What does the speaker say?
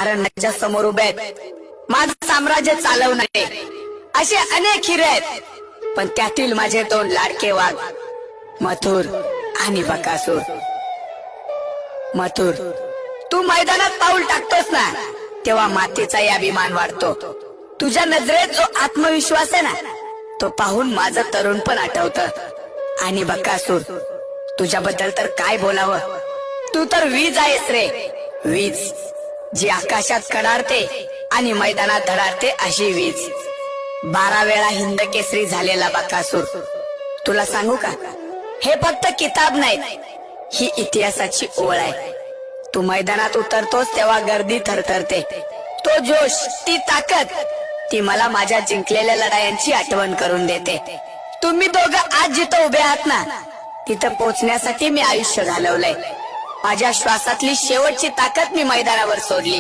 कारण माझ्या समोर उभे आहेत माझं साम्राज्य चालवणारे असे अनेक हिरे आहेत, पण त्यातील माझे दोन लाडके वाघ मथुर आणि बकासूर. मथुर, तू मैदानात पाऊल टाकतोस ना तेव्हा मातेचाही अभिमान वाढतो. तुझ्या नजरेत जो आत्मविश्वास आहे ना तो पाहून माझं तरुण पण आठवतं. आणि बकासूर, तुझ्याबद्दल तर काय बोलावं, तू तर वीज आहेस रे, वीज जी आकाशात कडाडते आणि मैदानात धडाडते अशी वीज. 12 वेळा हिंद केसरी झालेला बकासूर. तुला सांगू का, हे फक्त किताब नाही, ही इतिहासाची ओळ आहे. तू मैदानात उतरतोस तेव्हा गर्दी थरथरते. तो जोश, ती ताकद, ती मला माझ्या जिंकलेल्या लढायांची आठवण करून देते. तुम्ही दोघं आज जिथं उभे आहात ना तिथं पोहोचण्यासाठी मी आयुष्य घालवलंय. माझ्या श्वासातली शेवटची ताकद मी मैदानावर सोडली.